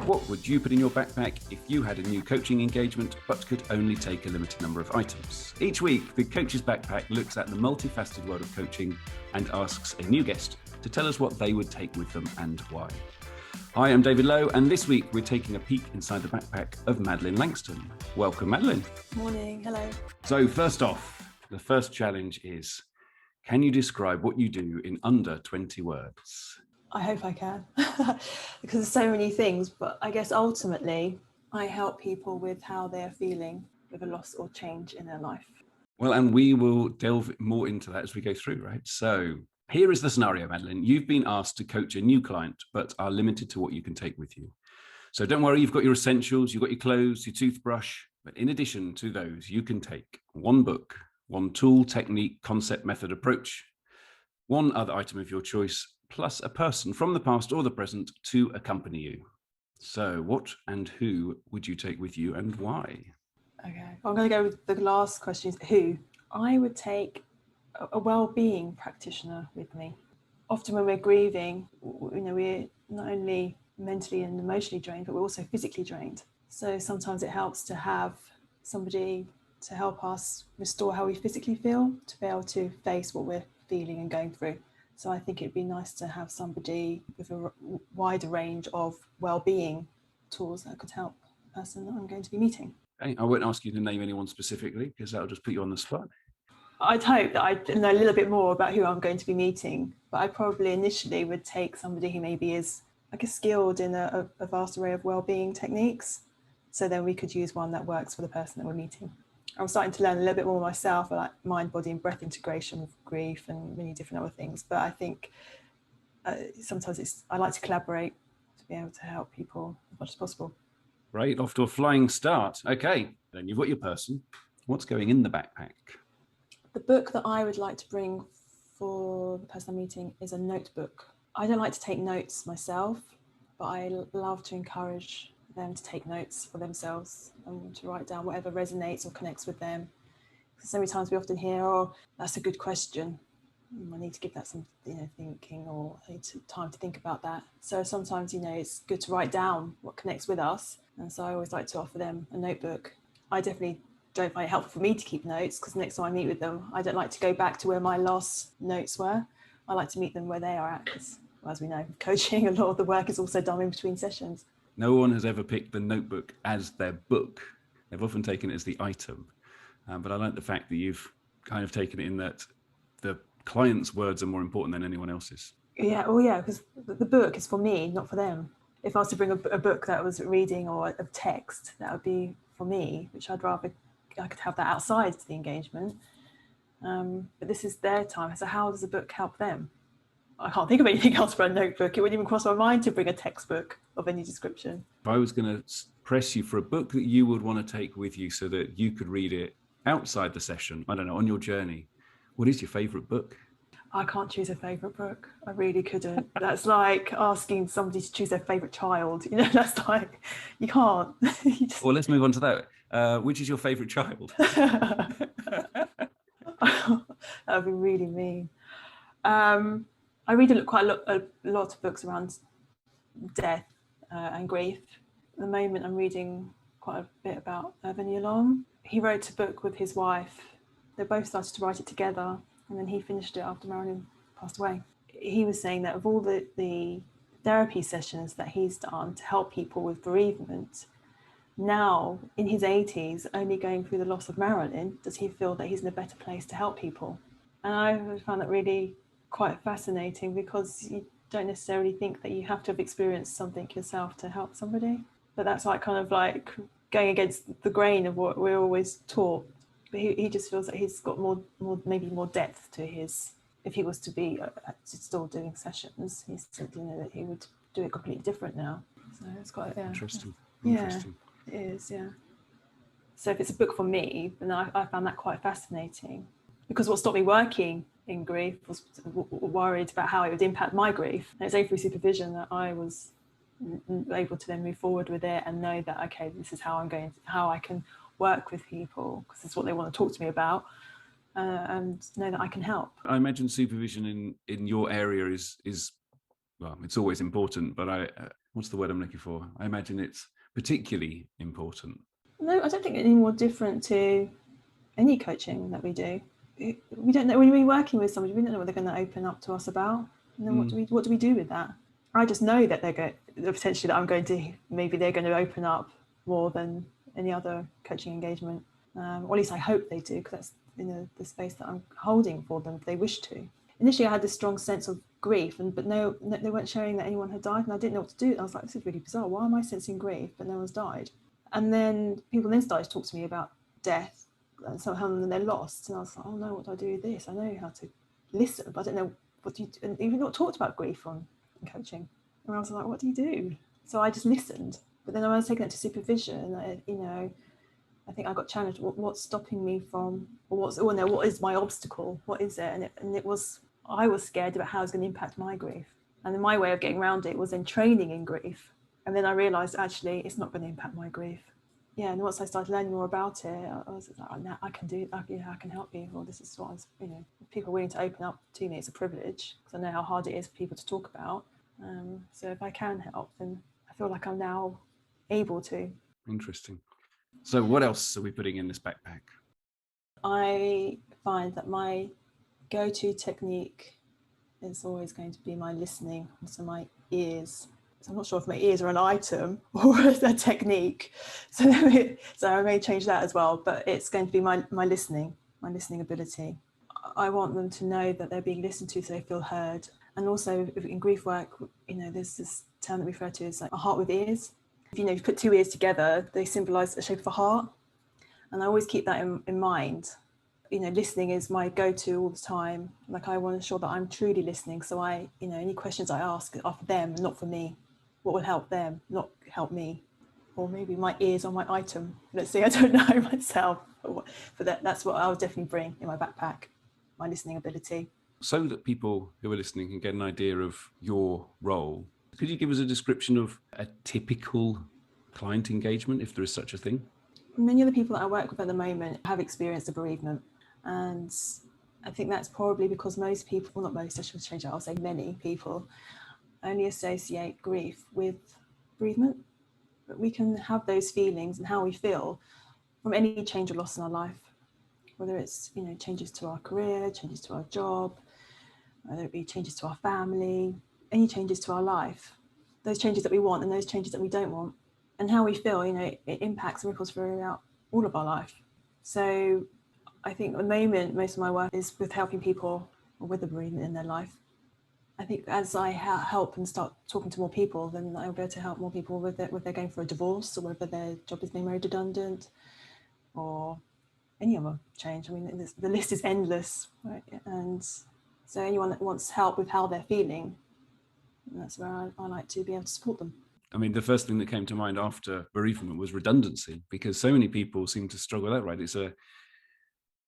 What would you put in your backpack if you had a new coaching engagement but could only take a limited number of items? Each week, the Coach's Backpack looks at the multifaceted world of coaching and asks a new guest to tell us what they would take with them and why. Hi, I'm David Lowe, and this week we're taking a peek inside the backpack of Madeleine Lankston. Welcome, Madeleine. Morning, hello. So first off, the first challenge is, can you describe what you do in under 20 words? I hope I can, because there's so many things, but I guess ultimately I help people with how they're feeling with a loss or change in their life. Well, and we will delve more into that as we go through, right? So here is the scenario, Madeleine. You've been asked to coach a new client, but are limited to what you can take with you. So don't worry, you've got your essentials, you've got your clothes, your toothbrush, but in addition to those, you can take one book, one tool, technique, concept, method, approach, one other item of your choice, plus a person from the past or the present to accompany you. So what and who would you take with you and why? Okay, I'm going to go with the last question, is who. I would take a well-being practitioner with me. Often when we're grieving, we're not only mentally and emotionally drained, but we're also physically drained. So sometimes it helps to have somebody to help us restore how we physically feel, to be able to face what we're feeling and going through. So I think it'd be nice to have somebody with a wider range of well-being tools that could help the person that I'm going to be meeting. Okay, I won't ask you to name anyone specifically because that'll just put you on the spot. I'd hope that I know a little bit more about who I'm going to be meeting, but I probably initially would take somebody who maybe is skilled in a vast array of well-being techniques. So then we could use one that works for the person that we're meeting. I'm starting to learn a little bit more myself, like mind, body and breath integration with grief and many different other things. But I think sometimes I like to collaborate to be able to help people as much as possible. Right, off to a flying start. Okay, then you've got your person. What's going in the backpack? The book that I would like to bring for the person I'm meeting is a notebook. I don't like to take notes myself, but I love to encourage them to take notes for themselves and to write down whatever resonates or connects with them. Because so many times we often hear, oh, that's a good question. I need to give that some thinking, or I need time to think about that. So sometimes, it's good to write down what connects with us. And so I always like to offer them a notebook. I definitely don't find it helpful for me to keep notes, because next time I meet with them, I don't like to go back to where my last notes were. I like to meet them where they are at, because as we know, coaching, a lot of the work is also done in between sessions. No one has ever picked the notebook as their book. They've often taken it as the item. But I like the fact that you've kind of taken it in that the client's words are more important than anyone else's. Yeah, because the book is for me, not for them. If I was to bring a book that I was reading or a text, that would be for me, which I'd rather I could have that outside the engagement. But this is their time. So how does a book help them? I can't think of anything else for a notebook. It wouldn't even cross my mind to bring a textbook of any description. If I was going to press you for a book that you would want to take with you so that you could read it outside the session, I don't know, on your journey, what is your favourite book? I can't choose a favourite book. I really couldn't. That's like asking somebody to choose their favourite child. That's like, you can't. Well, let's move on to that. Which is your favourite child? That would be really mean. I read quite a lot of books around death and grief. At the moment, I'm reading quite a bit about Irvin Yalom. He wrote a book with his wife. They both started to write it together, and then he finished it after Marilyn passed away. He was saying that of all the therapy sessions that he's done to help people with bereavement, now in his 80s, only going through the loss of Marilyn, does he feel that he's in a better place to help people. And I found that really quite fascinating, because you don't necessarily think that you have to have experienced something yourself to help somebody. But that's like kind of like going against the grain of what we're always taught. But he just feels that he's got maybe more depth to his, if he was to be still doing sessions, he's thinking that he would do it completely different now. So it's quite Interesting. Yeah, it is, yeah. So if it's a book for me, then I found that quite fascinating, because what stopped me working in grief was worried about how it would impact my grief. And it's only through supervision that I was able to then move forward with it and know that, okay, this is how I can work with people, because it's what they want to talk to me about, and know that I can help. I imagine supervision in your area is Well, it's always important, but what's the word I'm looking for? I imagine it's particularly important. No, I don't think any more different to any coaching that we do. We don't know when we're working with somebody. We don't know what they're going to open up to us about. And then what do we do with that? I just know that potentially that I'm going to, maybe they're going to open up more than any other coaching engagement. Or at least I hope they do, because that's the space that I'm holding for them if they wish to. Initially, I had this strong sense of grief, but no, they weren't sharing that anyone had died, and I didn't know what to do. I was like, this is really bizarre. Why am I sensing grief, but no one's died? And then people then started to talk to me about death and somehow they're lost. And I was like, oh no, what do I do with this? I know how to listen, but I don't know what do you do. And you've not talked about grief in coaching. And I was like, what do you do? So I just listened. But then I was taking it to supervision. I think I got challenged. What's stopping me from, or what is my obstacle? What is it? And it was, I was scared about how it's going to impact my grief. And then my way of getting around it was in training in grief. And then I realised actually it's not going to impact my grief. Yeah, and once I started learning more about it, I was like, oh, now I can do it. I can help you. Well, this is what I was, if people are willing to open up to me, it's a privilege, because I know how hard it is for people to talk about. So if I can help, then I feel like I'm now able to. Interesting. So what else are we putting in this backpack? I find that my go-to technique is always going to be my listening, so my ears. So I'm not sure if my ears are an item or a technique. So I may change that as well, but it's going to be my listening ability. I want them to know that they're being listened to, so they feel heard. And also in grief work, there's this term that we refer to as like a heart with ears. If you put two ears together, they symbolize the shape of a heart. And I always keep that in mind. Listening is my go-to all the time. Like, I want to ensure that I'm truly listening. So any questions I ask are for them, not for me. What will help them, not help me. Or maybe my ears are my item. Let's see, I don't know myself. But that's what I'll definitely bring in my backpack, my listening ability. So that people who are listening can get an idea of your role, could you give us a description of a typical client engagement, if there is such a thing? Many of the people that I work with at the moment have experienced a bereavement. And I think that's probably because most people, well, not most, I should change that, I'll say many people only associate grief with bereavement. But we can have those feelings and how we feel from any change or loss in our life, whether it's changes to our career, changes to our job, whether it be changes to our family, any changes to our life, those changes that we want and those changes that we don't want, and how we feel, it impacts and ripples throughout all of our life. So I think at the moment, most of my work is with helping people with a bereavement in their life. I think as I help and start talking to more people, then I'll be able to help more people with it, whether they're going for a divorce or whether their job is being made redundant or any other change. I mean, the list is endless, right? And so anyone that wants help with how they're feeling, that's where I like to be able to support them. I mean, the first thing that came to mind after bereavement was redundancy, because so many people seem to struggle with that, right? It's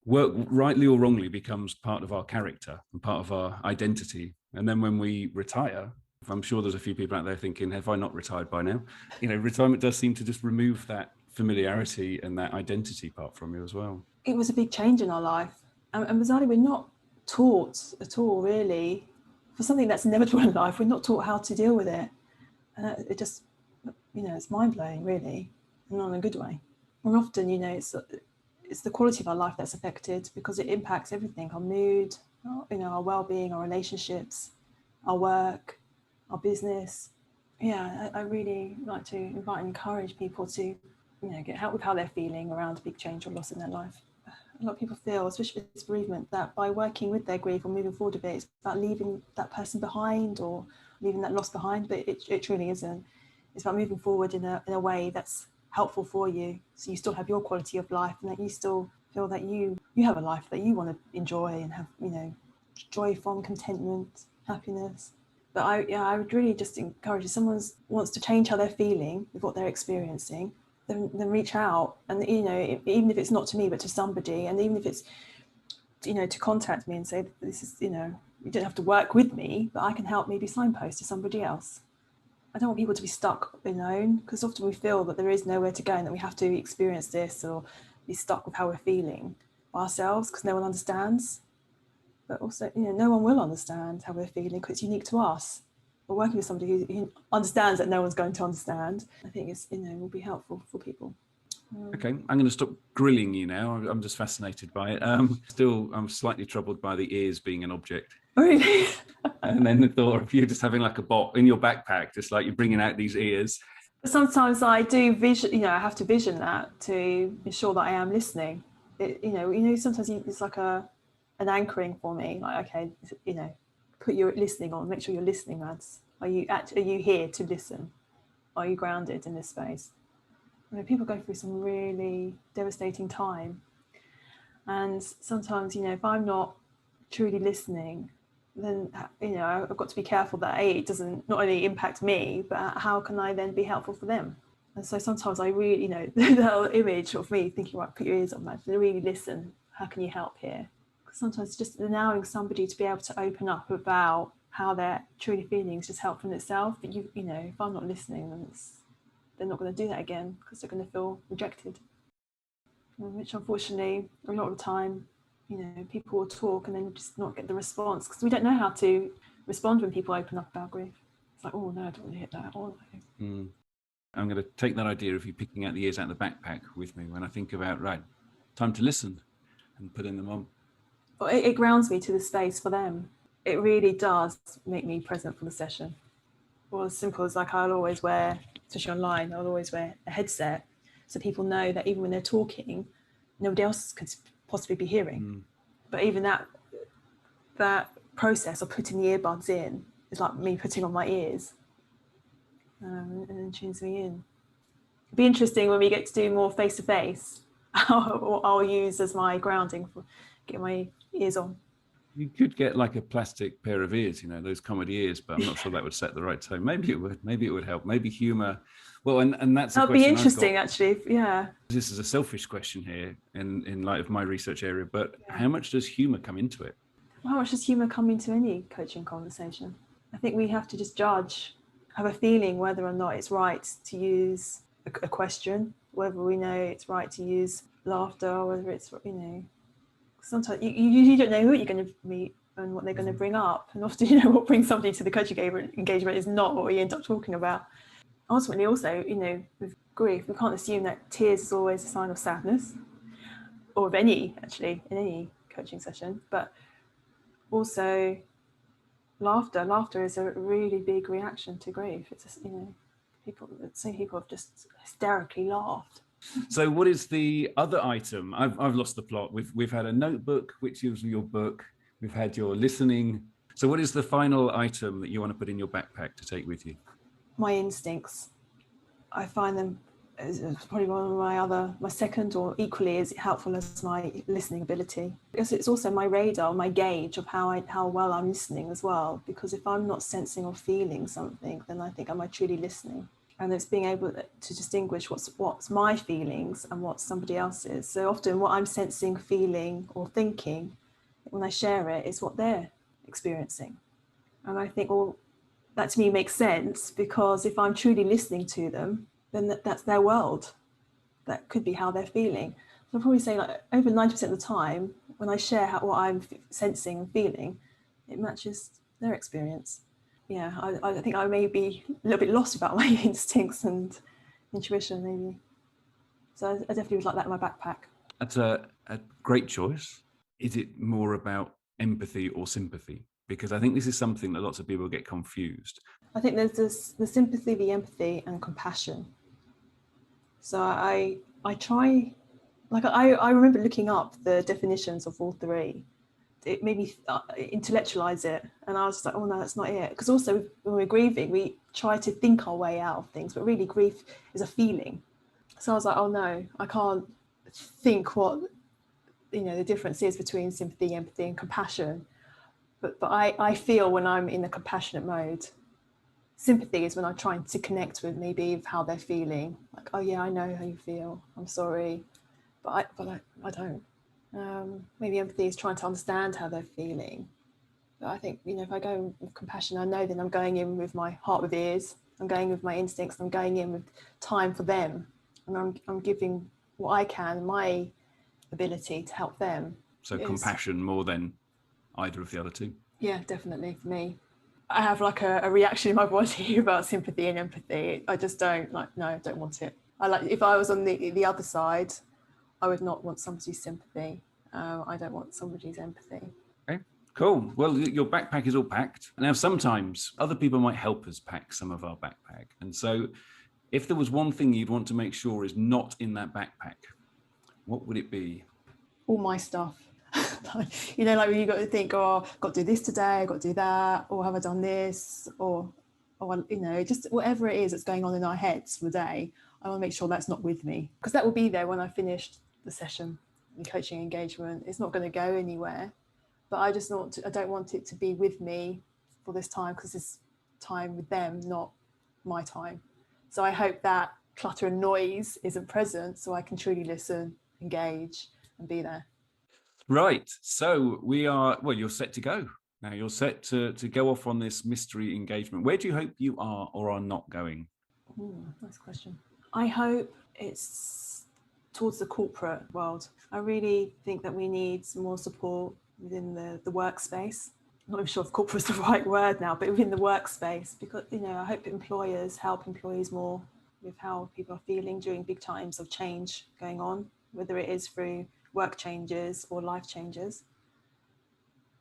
work, rightly or wrongly, becomes part of our character and part of our identity. And then when we retire, I'm sure there's a few people out there thinking, have I not retired by now? Retirement does seem to just remove that familiarity and that identity part from you as well. It was a big change in our life. And bizarrely, we're not taught at all, really, for something that's inevitable in life. We're not taught how to deal with it. And it just, it's mind-blowing, really, and not in a good way. And often, it's the quality of our life that's affected because it impacts everything: our mood, our well-being, our relationships, our work, our business. Yeah, I really like to invite and encourage people to, get help with how they're feeling around a big change or loss in their life. A lot of people feel, especially with this bereavement, that by working with their grief or moving forward a bit, it's about leaving that person behind or leaving that loss behind, but it truly isn't. It's about moving forward in a way that's helpful for you, so you still have your quality of life and that you still feel that you have a life that you want to enjoy and have joy from, contentment, happiness. But I would really just encourage, if someone wants to change how they're feeling with what they're experiencing, then reach out, and even if it's not to me but to somebody, and even if it's to contact me and say, this is you don't have to work with me, but I can help maybe signpost to somebody else. I don't want people to be stuck alone, because often we feel that there is nowhere to go and that we have to experience this or be stuck with how we're feeling by ourselves because no one understands. But also, no one will understand how we're feeling because it's unique to us. or working with somebody who understands that no one's going to understand, I think it's, will be helpful for people. Okay, I'm going to stop grilling you now. I'm just fascinated by it. Still, I'm slightly troubled by the ears being an object. Really? And then the thought of you just having like a bot in your backpack, just like you're bringing out these ears. Sometimes I do vision, I have to vision that to ensure that I am listening. Sometimes it's like an anchoring for me. Like, okay, put your listening on. Make sure you're listening, lads. Are you here to listen? Are you grounded in this space? People go through some really devastating time, and sometimes, if I'm not truly listening, then I've got to be careful that it doesn't not only impact me, but how can I then be helpful for them? And so sometimes I really, the whole image of me thinking, right, put your ears on, man, really listen. How can you help here? Because sometimes just allowing somebody to be able to open up about how they're truly feeling is just helpful in itself. But if I'm not listening, then they're not going to do that again, because they're going to feel rejected. Which unfortunately, a lot of the time, people will talk and then just not get the response, because we don't know how to respond when people open up about grief. It's like, oh no, I don't want to hit that. I'm going to take that idea of you picking out the ears out of the backpack with me when I think about, right, time to listen and putting them on. Well, it grounds me to the space for them. It really does make me present for the session. Or as simple as, like, I'll always wear, especially online, I'll always wear a headset so people know that even when they're talking, nobody else could possibly be hearing. But even that process of putting the earbuds in is like me putting on my ears, and then tunes me in. It'd be interesting when we get to do more face-to-face. I'll use as my grounding for getting my ears on. You could get like a plastic pair of ears, those comedy ears, but I'm not sure that would set the right tone. Maybe it would. Maybe it would help. Maybe humor. Well, and that's that'd be interesting, actually. Yeah. This is a selfish question here in light of my research area, but how much does humor come into it? How much does humor come into any coaching conversation? I think we have to just have a feeling whether or not it's right to use a question, whether we know it's right to use laughter, or whether it's, sometimes you don't know who you're going to meet and what they're going to bring up. And often, what brings somebody to the coaching engagement is not what we end up talking about. Ultimately, also, with grief, we can't assume that tears is always a sign of sadness, or of any, actually, in any coaching session. But also, laughter is a really big reaction to grief. It's just, some people have just hysterically laughed. So what is the other item? I've lost the plot. We've had a notebook, which is your book. We've had your listening. So what is the final item that you want to put in your backpack to take with you? My instincts. I find them as probably one of my second, or equally as helpful as my listening ability. Because it's also my radar, my gauge of how well I'm listening as well. Because if I'm not sensing or feeling something, then I think, am I truly listening? And it's being able to distinguish what's my feelings and what's somebody else's. So often what I'm sensing, feeling, or thinking, when I share it, is what they're experiencing. And I think, well, that to me makes sense, because if I'm truly listening to them, then that's their world. That could be how they're feeling. So I'll probably say, like, over 90% of the time, when I share what I'm sensing and feeling, it matches their experience. Yeah, I think I may be a little bit lost about my instincts and intuition, maybe. So I definitely would like that in my backpack. That's a great choice. Is it more about empathy or sympathy? Because I think this is something that lots of people get confused. I think there's the sympathy, the empathy, and compassion. So I try, like, I remember looking up the definitions of all three. It made me intellectualize it, and I was like, oh no, that's not it. Because also when we're grieving, we try to think our way out of things, but really grief is a feeling. So I was like, oh no, I can't think what the difference is between sympathy, empathy, and compassion. But I feel when I'm in the compassionate mode. Sympathy is when I'm trying to connect with maybe how they're feeling. Like, oh yeah, I know how you feel. I'm sorry, but I don't. Maybe empathy is trying to understand how they're feeling. But I think, if I go with compassion, I know then I'm going in with my heart with ears. I'm going with my instincts. I'm going in with time for them, and I'm giving what I can, my ability to help them. So compassion more than either of the other two. Yeah, definitely for me. I have like a reaction in my body about sympathy and empathy. I just don't no, I don't want it. If I was on the other side, I would not want somebody's sympathy. I don't want somebody's empathy. Okay, cool. Well, your backpack is all packed. Now, sometimes other people might help us pack some of our backpack. And so if there was one thing you'd want to make sure is not in that backpack, what would it be? All my stuff. You know, like when you got to think, oh, I've got to do this today, I've got to do that, or have I done this, or you know, just whatever it is that's going on in our heads for the day, I want to make sure that's not with me, because that will be there when I finished the session, the coaching engagement. It's not going to go anywhere, but I don't want it to be with me for this time, because it's time with them, not my time. So I hope that clutter and noise isn't present, so I can truly listen, engage, and be there. Right. So you're set to go. Now you're set to go off on this mystery engagement. Where do you hope you are or are not going? Nice question. I hope it's towards the corporate world. I really think that we need some more support within the workspace. I'm not even sure if corporate is the right word now, but within the workspace, because, you know, I hope employers help employees more with how people are feeling during big times of change going on, whether it is through work changes or life changes.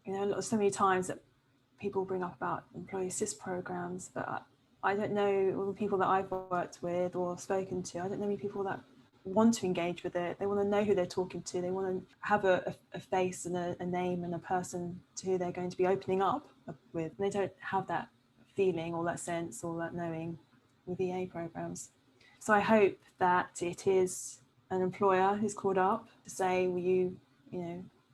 You know, so many times that people bring up about employee assist programs, but I don't know all the people that I've worked with or spoken to. I don't know many people that want to engage with it. They want to know who they're talking to. They want to have a face and a name and a person to who they're going to be opening up with. And they don't have that feeling or that sense or that knowing with EA programs. So I hope that it is an employer who's called up to say, will you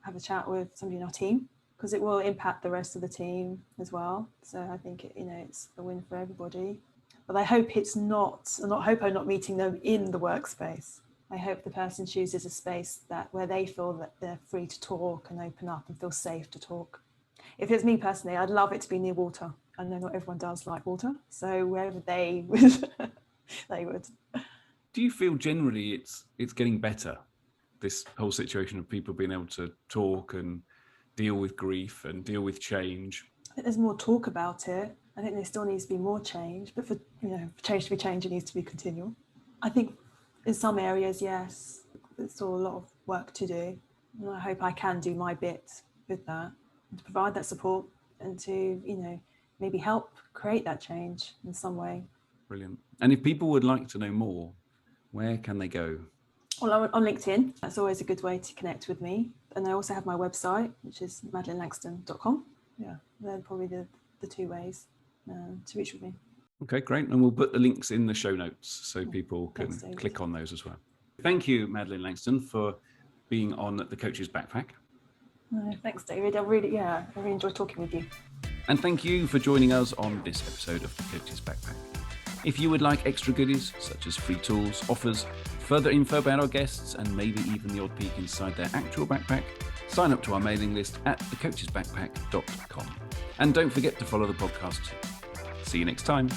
have a chat with somebody in our team? Because it will impact the rest of the team as well. So I think it's a win for everybody. But I hope I'm not meeting them in the workspace. I hope the person chooses a space where they feel that they're free to talk and open up and feel safe to talk. If it's me personally, I'd love it to be near water. I know not everyone does like water, so wherever they would, they would. Do you feel generally it's getting better, this whole situation of people being able to talk and deal with grief and deal with change? I think there's more talk about it. I think there still needs to be more change, but for change to be change, it needs to be continual. I think in some areas, yes, there's still a lot of work to do. And I hope I can do my bit with that, and to provide that support and to, maybe help create that change in some way. Brilliant. And if people would like to know more, where can they go? Well, on LinkedIn, that's always a good way to connect with me. And I also have my website, which is madeleinelankston.com. Yeah, they're probably the two ways to reach with me. Okay, great. And we'll put the links in the show notes so people can click on those as well. Thank you, Madeleine Lankston, for being on the Coach's Backpack. Thanks, David. I really enjoyed talking with you. And thank you for joining us on this episode of the Coach's Backpack. If you would like extra goodies, such as free tools, offers, further info about our guests, and maybe even the odd peek inside their actual backpack, sign up to our mailing list at thecoachesbackpack.com. And don't forget to follow the podcast too. See you next time.